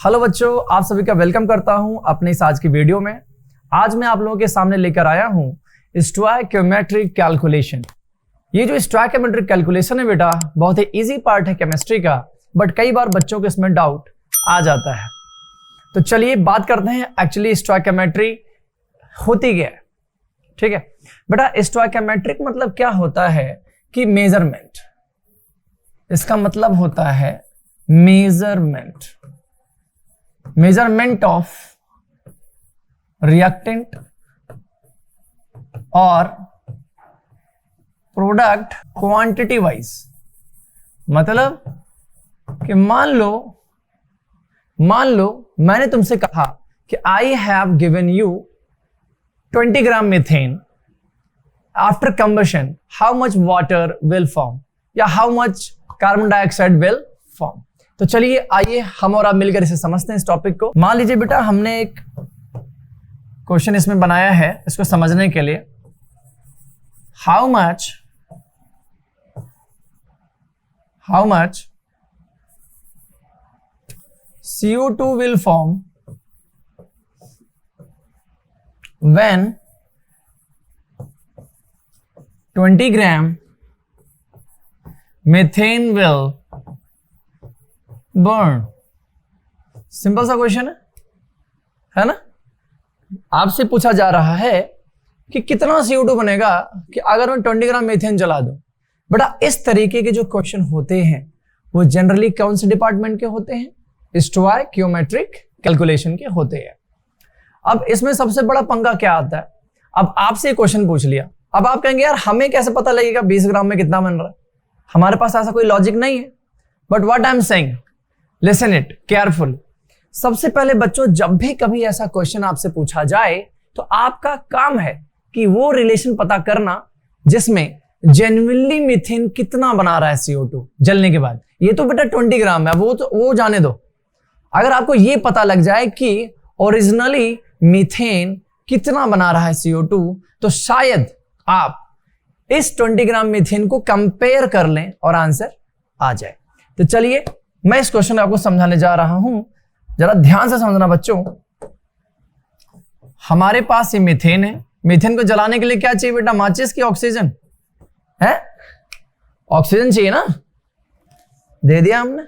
Hello बच्चों, आप सभी का वेलकम करता हूं अपने इस आज की वीडियो में। आज मैं आप लोगों के सामने लेकर आया हूं स्टोइकोमेट्रिक कैलकुलेशन। ये जो स्टोइकोमेट्रिक कैलकुलेशन है बेटा, बहुत ही इजी पार्ट है केमिस्ट्री का, बट कई बार बच्चों के इसमें डाउट आ जाता है। तो चलिए बात करते हैं एक्चुअली स्टोइकोमेट्री होती क्या है। ठीक है बेटा, स्टोइकोमेट्रिक मतलब क्या होता है कि मेजरमेंट। इसका मतलब होता है मेजरमेंट ऑफ रिएक्टेंट और प्रोडक्ट क्वांटिटी वाइज। मतलब कि मान लो मैंने तुमसे कहा कि I have given you 20 gram methane, after combustion how much water will form या how much carbon dioxide will form. तो चलिए आइए हम और आप मिलकर इसे समझते हैं इस टॉपिक को। मान लीजिए बेटा, हमने एक क्वेश्चन इसमें बनाया है इसको समझने के लिए। How much CO2 will form when 20 gram methane will burn। Simple सा क्वेश्चन है ना। आपसे पूछा जा रहा है कि कितना CO2 बनेगा कि अगर मैं 20 ग्राम मीथेन जला दूं। बेटा इस तरीके के जो क्वेश्चन होते हैं वो जनरली कौन से डिपार्टमेंट के होते हैं? स्टोइकोमेट्रिक कैलकुलेशन के होते हैं। अब इसमें सबसे बड़ा पंगा क्या आता है, अब आपसे क्वेश्चन पूछ लिया, अब आप कहेंगे यार हमें कैसे पता लगेगा 20 ग्राम में कितना बन रहा है? हमारे पास ऐसा कोई लॉजिक नहीं है। But what I am saying, listen it careful. सबसे पहले बच्चों, जब भी कभी ऐसा क्वेश्चन आपसे पूछा जाए तो आपका काम है कि वो रिलेशन पता करना जिसमें जेन्युइनली मीथेन कितना बना रहा है CO2 जलने के बाद। ये तो बेटा 20 ग्राम है, वो जाने दो। अगर आपको ये पता लग जाए कि ओरिजिनली मीथेन कितना बना रहा है CO2, तो शायद आप इस 20 ग्राम मीथेन को कंपेयर कर लें और आंसर आ जाए। तो चलिए मैं इस क्वेश्चन को आपको समझाने जा रहा हूं, जरा ध्यान से समझना बच्चों। हमारे पास ये मीथेन है। मीथेन को जलाने के लिए क्या चाहिए बेटा? माचिस की ऑक्सीजन है? ऑक्सीजन चाहिए ना, दे दिया हमने।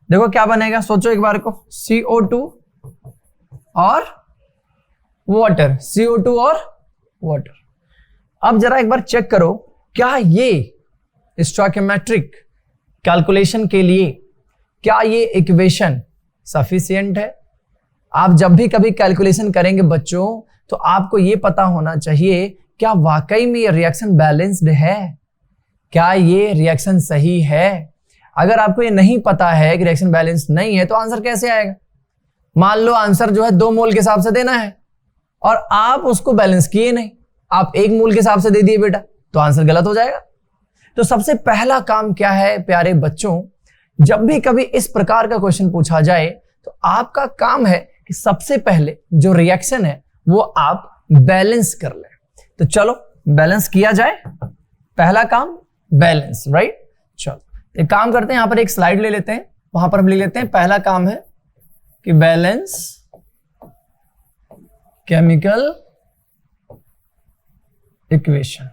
देखो क्या बनेगा, सोचो एक बार को। CO2 और वाटर, CO2 और वाटर। अब जरा एक बार चेक करो, क्या ये स्टोइकोमेट्रिक कैलकुलेशन के लिए क्या ये इक्वेशन सफिशिएंट है? आप जब भी कभी कैलकुलेशन करेंगे बच्चों, तो आपको ये पता होना चाहिए क्या वाकई में ये रिएक्शन बैलेंस्ड है, क्या ये रिएक्शन सही है। अगर आपको ये नहीं पता है कि रिएक्शन बैलेंस नहीं है तो आंसर कैसे आएगा? मान लो आंसर जो है 2 मोल के हिसाब से देना है और आप उसको बैलेंस किए नहीं, आप 1 मोल के हिसाब से दे दिए बेटा, तो आंसर गलत हो जाएगा। तो सबसे पहला काम क्या है प्यारे बच्चों, जब भी कभी इस प्रकार का क्वेश्चन पूछा जाए तो आपका काम है कि सबसे पहले जो रिएक्शन है वो आप बैलेंस कर लें। तो चलो बैलेंस किया जाए। पहला काम बैलेंस, राइट। चलो एक काम करते हैं, यहां पर एक स्लाइड ले लेते हैं, वहां पर हम लिख लेते हैं पहला काम है कि बैलेंस केमिकल इक्वेशन।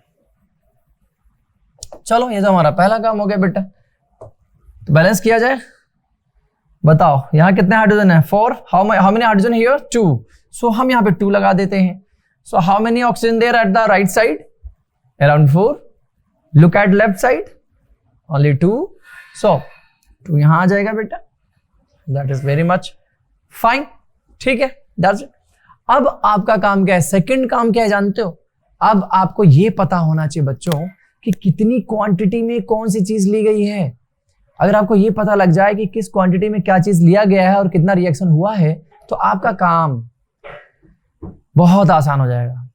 चलो ये तो हमारा पहला काम हो गया बेटा। तो बैलेंस किया जाए। बताओ यहां कितने हाइड्रोजन है? 4। How many hydrogen here? 2। So हम यहां पे 2 लगा देते हैं। So how many oxygen there at the right side? Around 4। Look at left side, only 2। सो 2 यहां आ जाएगा बेटा। That is very much fine, ठीक है, दैट्स इट। अब आपका काम क्या है? सेकंड काम क्या है जानते हो? अब आपको यह पता होना चाहिए बच्चों कि कितनी क्वांटिटी में कौन सी चीज ली गई है। अगर आपको यह पता लग जाए कि किस क्वांटिटी में क्या चीज लिया गया है और कितना रिएक्शन हुआ है, तो आपका काम बहुत आसान हो जाएगा।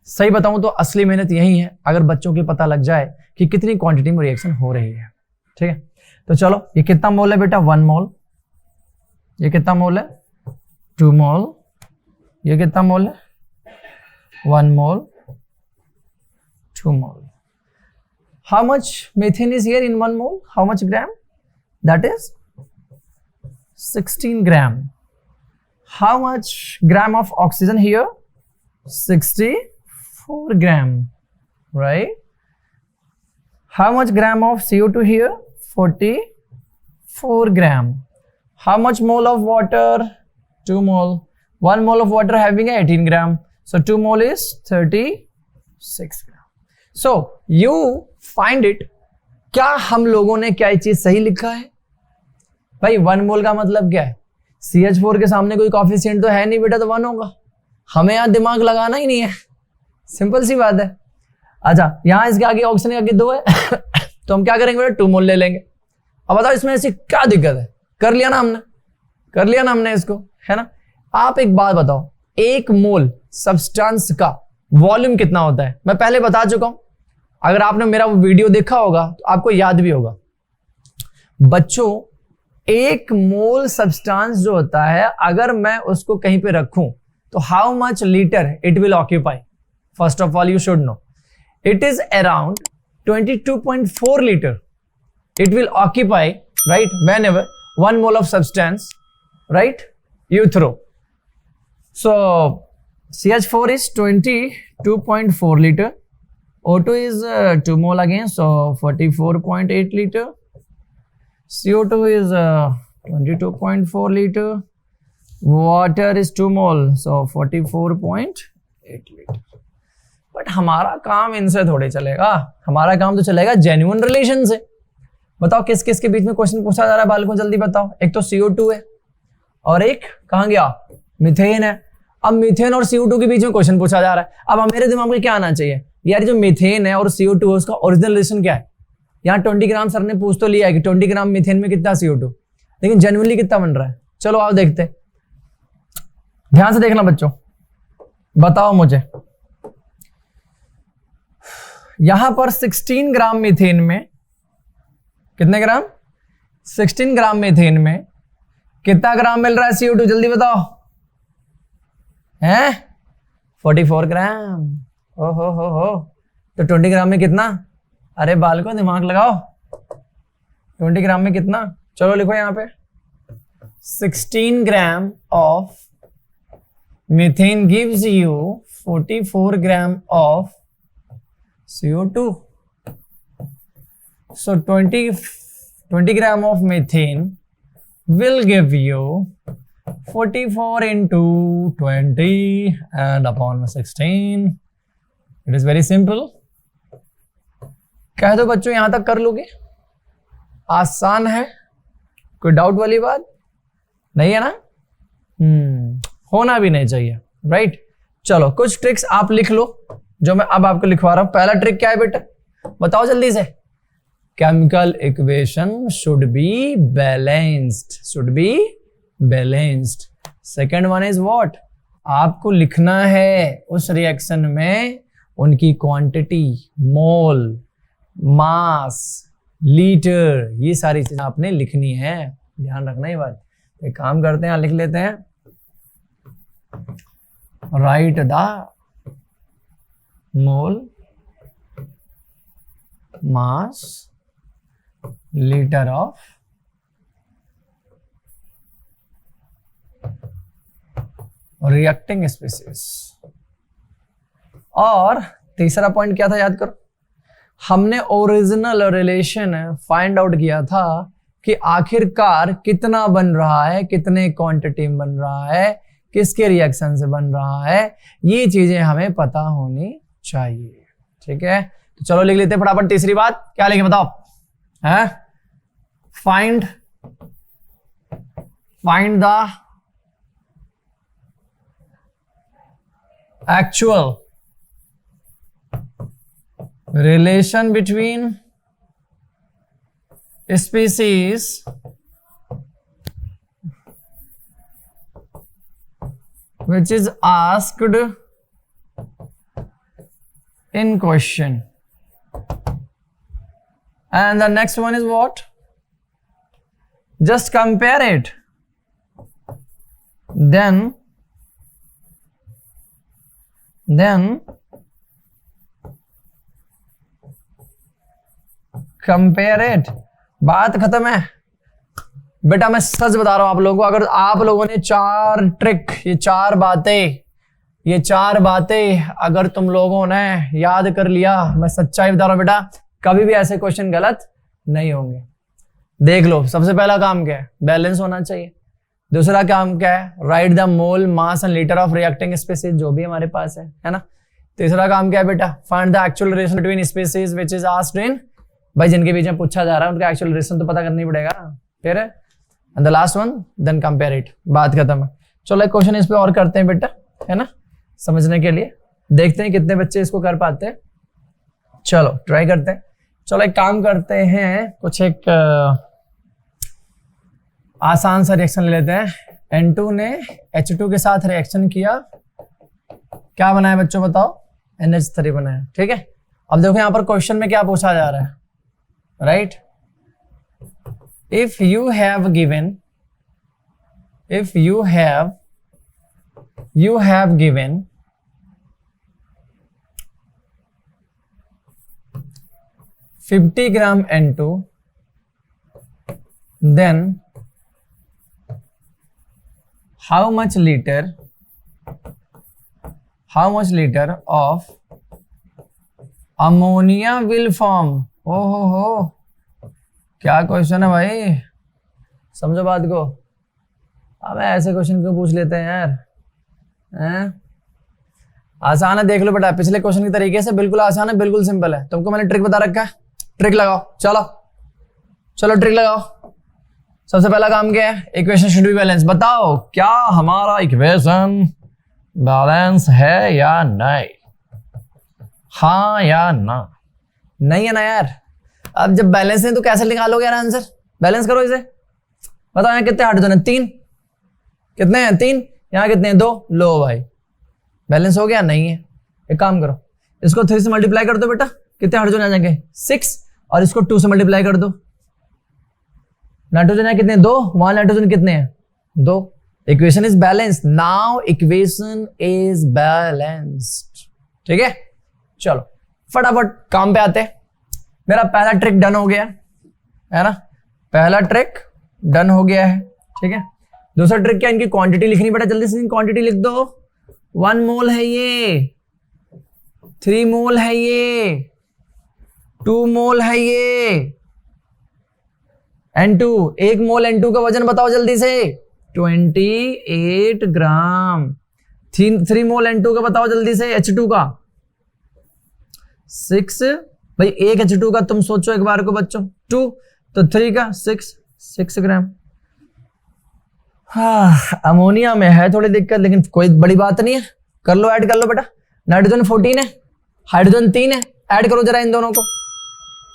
सही बताऊं तो असली मेहनत यही है, अगर बच्चों को पता लग जाए कि कितनी क्वांटिटी में रिएक्शन हो रही है। ठीक है, तो चलो ये कितना मोल है बेटा? 1 मोल। ये कितना मोल है? 2 मोल। ये कितना मोल है? 1 मोल, 2 mole. How much methane is here in 1 mole? How much gram? That is 16 gram. How much gram of oxygen here? 64 gram, right? How much gram of CO2 here? 44 gram. How much mole of water? 2 mole. 1 mole of water having 18 gram. So 2 mole is 36 gram. So you find it. क्या हम लोगों ने क्या चीज सही लिखा है भाई? 1 मोल का मतलब क्या है? CH4 के सामने कोई कॉफिशिएंट तो है नहीं बेटा, तो 1 होगा। हमें यहां दिमाग लगाना ही नहीं है, सिंपल सी बात है। अच्छा, यहां इसके आगे ऑक्सीजन के आगे 2 है तो हम क्या करेंगे बेटा? 2 मोल ले लेंगे। अब बताओ इसमें ऐसी क्या दिक्कत है? कर लिया ना हमने इसको, है ना? आप एक बात बताओ, 1 मोल सब्सटेंस का वॉल्यूम कितना होता है? मैं पहले बता चुका हूं, अगर आपने मेरा वीडियो देखा होगा तो आपको याद भी होगा। बच्चों, 1 मोल सब्सटेंस जो होता है, अगर मैं उसको कहीं पे रखूं तो how much litre it will occupy? First of all you should know it is around 22.4 litre it will occupy, right, whenever 1 mole of substance, right, you throw. So CH4 is 22.4 liter, O2 is 2 mole again, so 44.8 liter, CO2 is 22.4 liter, water is 2 mole, so 44.8 liter. But हमारा काम इनसे थोड़े चलेगा, हमारा काम तो चलेगा genuine relation से। बताओ किस किस के बीच में क्वेश्चन पूछा जा रहा है बालकों, जल्दी बताओ। एक तो CO2 है और एक कहां गया? मीथेन है। अब मीथेन और CO2 के बीच में क्वेश्चन पूछा जा रहा है। अब मेरे दिमाग में क्या आना चाहिए यार, जो मीथेन है और CO2 है उसका ओरिजिनल रिलेशन क्या है? यहाँ 20 ग्राम सर ने पूछ तो लिया है कि 20 ग्राम मीथेन में कितना CO2, लेकिन जेन्युइनली कितना बन रहा है? चलो आओ देखते, ध्यान से देखना बच्चों, बताओ मुझे। यहां पर 16 ग्राम मीथेन में कितने ग्राम? 16 ग्राम मीथेन में कितना ग्राम मिल रहा है CO2? जल्दी बताओ। हैं? 44 ग्राम। हो तो 20 ग्राम में कितना? अरे बालकों दिमाग लगाओ, 20 ग्राम में कितना? चलो लिखो यहां पे 16 gram of methane gives you 44 gram of CO2. So 20 gram of methane will give you 44 into 20 and upon 16. It is very simple. कह दो बच्चों, यहां तक कर लोगे? आसान है, कोई डाउट वाली बात नहीं है ना? होना भी नहीं चाहिए, राइट? चलो कुछ ट्रिक्स आप लिख लो जो मैं अब आपको लिखवा रहा हूं। पहला ट्रिक क्या है बेटा, बताओ जल्दी से। Chemical equation should be balanced. Second one is what? आपको लिखना है उस रिएक्शन में उनकी क्वांटिटी, मोल, मास, लीटर, ये सारी चीजें आपने लिखनी है, ध्यान रखना ये बात। एक काम करते हैं, लिख लेते हैं, right the mole, mass, litre of reacting species. और तीसरा पॉइंट क्या था याद करो, हमने ओरिजिनल रिलेशन फाइंड आउट किया था कि आखिरकार कितना बन रहा है, कितने क्वांटिटी में बन रहा है, किसके रिएक्शन से बन रहा है, ये चीजें हमें पता होनी चाहिए। ठीक है, तो चलो लिख लेते हैं फटाफट। तीसरी बात क्या लिखें बताओ? है find the actual relation between species which is asked in question, and the next one is what? Just compare it, then compare it. बात खत्म है बेटा मैं सच बता रहा हूं आप लोगों को, अगर आप लोगों ने चार ट्रिक, ये चार बातें अगर तुम लोगों ने याद कर लिया, मैं सच्चाई बता रहा हूं बेटा, कभी भी ऐसे क्वेश्चन गलत नहीं होंगे। देख लो, सबसे पहला काम क्या है? बैलेंस होना चाहिए। दूसरा काम क्या है? Right the mole, mass and litre of reacting species, जो भी हमारे पास है ना। तीसरा काम क्या है बेटा? Find the actual relation between species which is asked in, भाई जिनके बीच में पूछा जा रहा है उनका एक्चुअल रिलेशन तो पता करना ही पड़ेगा। फिर and the last one then compare it, बात खत्म है। चलो एक क्वेश्चन इस पे और करते हैं बेटा, है ना, समझने के लिए। देखते हैं कितने बच्चे इसको कर पाते हैं। चलो ट्राई करते हैं। चलो एक काम करते हैं, कुछ एक आसान सा रिएक्शन ले लेते हैं। N2 ने H2 के साथ रिएक्शन किया, क्या बनाया बच्चों बताओ? NH3 बनाया, ठीक है। अब देखो यहां पर क्वेश्चन में क्या पूछा जा रहा है, right? If you have given 50 gram N2, then how much liter of ammonia will form? हो, क्या क्वेश्चन है भाई, समझो बात को। अब ऐसे क्वेश्चन क्यों पूछ लेते हैं यार, हैं? आसान है, देख लो बेटा, पिछले क्वेश्चन के तरीके से बिल्कुल आसान है, बिल्कुल सिंपल है। तुमको मैंने ट्रिक बता रखा है, ट्रिक लगाओ। चलो ट्रिक लगाओ। सबसे पहला काम क्या है? Equation should be balance. बताओ क्या हमारा इक्वेशन बैलेंस है या नहीं? हाँ या ना? नहीं है ना यार। अब जब बैलेंस है तो कैसे निकालोगे यार आंसर? बैलेंस करो इसे। बताओ यहाँ कितने हाइड्रोजन है? 3। कितने हैं? 3। यहाँ कितने हैं? 2। लो भाई, बैलेंस हो गया? नहीं है। एक काम करो, इसको 3 से मल्टीप्लाई कर दो बेटा, कितने हाइड्रोजन आ जाएंगे? 6। और इसको 2 से मल्टीप्लाई कर दो, नाइट्रोजन है कितने? 2। वहां नाइट्रोजन कितने हैं? 2। Equation is balanced. Now equation is balanced, ठीक है। चलो फटाफट काम पे आते हैं। मेरा पहला ट्रिक डन हो गया है ना, पहला ट्रिक डन हो गया है, ठीक है। दूसरा ट्रिक क्या? इनकी क्वांटिटी लिखनी बेटा, जल्दी से क्वांटिटी लिख दो। 1 मोल है ये, 3 मोल है ये, 2 मोल है ये, N2 1 मोल N2 का वजन बताओ जल्दी से, 28 ग्राम। 3 मोल N2 का बताओ जल्दी से, H2 का 6। भाई एक H2 का तुम सोचो एक बार को बच्चों, 2 तो 3 का 6 ग्राम। हाँ, अमोनिया में है थोड़ी दिक्कत, लेकिन कोई बड़ी बात नहीं है। कर लो, ऐड कर लो बेटा। नाइट्रोजन 14 है, हाइड्रोजन 3 है, ऐड करो जरा इन दोनों को।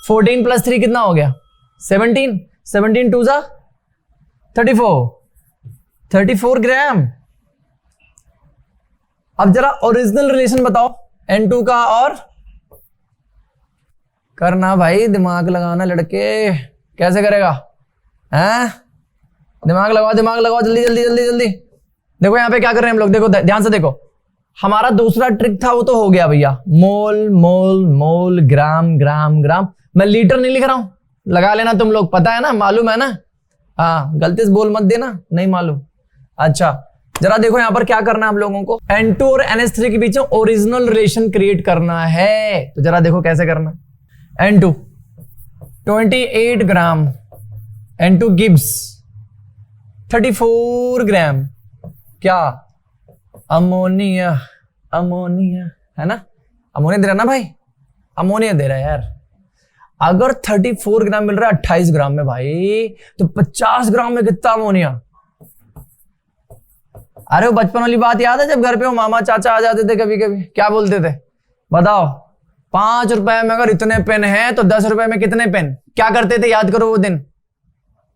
14 + 3 कितना हो गया? 17। 17 2 जा 34 ग्राम। अब जरा ओरिजिनल रिलेशन बताओ N2 का, और करना भाई, दिमाग लगाना लड़के। कैसे करेगा? हैं? दिमाग लगाओ जल्दी। देखो यहाँ पे क्या कर रहे हैं हम लोग, देखो ध्यान से देखो। हमारा दूसरा ट्रिक था वो तो हो गया भैया, मोल ग्राम। मैं लीटर नहीं लिख रहा हूं, लगा लेना तुम लोग, पता है ना, मालूम है ना। हाँ, गलती से बोल मत देना, नहीं मालूम। अच्छा जरा देखो यहाँ पर क्या करना है हम लोगों को, N2 और NH3 के बीच में ओरिजिनल रिलेशन क्रिएट करना है। तो जरा देखो कैसे करना। N2 28 ग्राम, N2 गिव्स 34 ग्राम। क्या? अमोनिया है ना, अमोनिया दे रहा ना भाई, अमोनिया दे रहा है यार। अगर 34 ग्राम मिल रहा है 28 ग्राम में भाई, तो 50 ग्राम में कितना अमोनिया? अरे वो बचपन वाली बात याद है, जब घर पे वो मामा चाचा आ जाते थे कभी कभी, क्या बोलते थे बताओ? 5 रुपए में अगर इतने पेन है तो 10 रुपए में कितने पेन? क्या करते थे, याद करो वो दिन।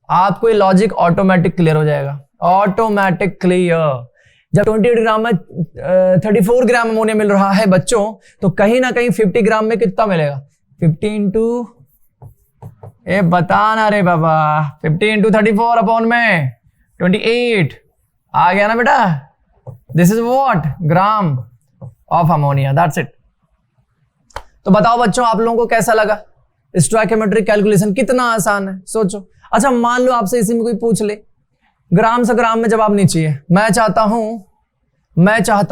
आपको ये लॉजिक ऑटोमेटिक क्लियर हो जाएगा, ऑटोमेटिक क्लियर। जब 28 ग्राम में 34 ग्राम अमोनिया मिल रहा है बच्चों, तो कहीं ना कहीं 50 ग्राम में कितना मिलेगा? 50 इंटू, ए बताना रे बाबा, 50 इंटू 34 अपॉन में 28 आ गया ना बेटा। This is what? Gram of ammonia, that's it. तो बताओ बच्चों आप लोगों को कैसा लगा? स्टोइकियोमेट्रिक कैलकुलेशन कितना आसान है, सोचो। अच्छा मान लो आपसे इसी में कोई पूछ ले, ग्राम से ग्राम में जवाब नहीं चाहिए, मैं चाहता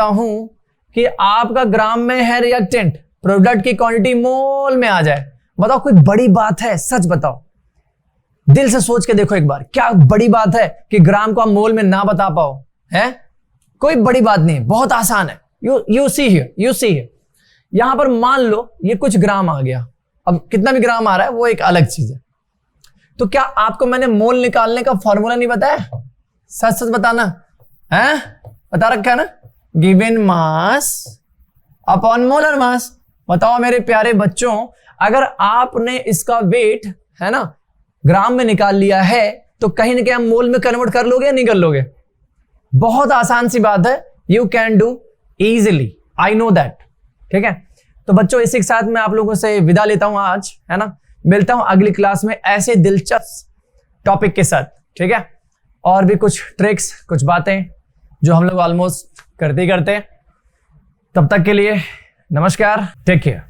हूं कि आपका ग्राम में है रिएक्टेंट, प्रोडक्ट की क्वांटिटी मोल में आ जाए। बताओ कोई बड़ी बात है? सच बताओ, दिल से सोच के देखो एक बार, क्या बड़ी बात है कि ग्राम को आप मोल में ना बता पाओ? है कोई बड़ी बात नहीं, बहुत आसान है। यू सी हियर, यहां पर मान लो ये कुछ ग्राम आ गया, अब कितना भी ग्राम आ रहा है वो एक अलग चीज है। तो क्या आपको मैंने मोल निकालने का फॉर्मूला नहीं बताया? सच सच बताना है, बता रखा है ना, given mass upon molar mass. बताओ मेरे प्यारे बच्चों, अगर आपने इसका वेट है ना ग्राम में निकाल लिया है तो कहीं ना कहीं आप मोल में कन्वर्ट कर लोगे या नहीं कर लोगे? बहुत आसान सी बात है, you can do easily, I know that. ठीक है, तो बच्चों इसी के साथ मैं आप लोगों से विदा लेता हूं आज, है ना। मिलता हूं अगली क्लास में ऐसे दिलचस्प टॉपिक के साथ। ठीक है, और भी कुछ ट्रिक्स, कुछ बातें जो हम लोग ऑलमोस्ट करते ही करते हैं। तब तक के लिए नमस्कार, टेक केयर।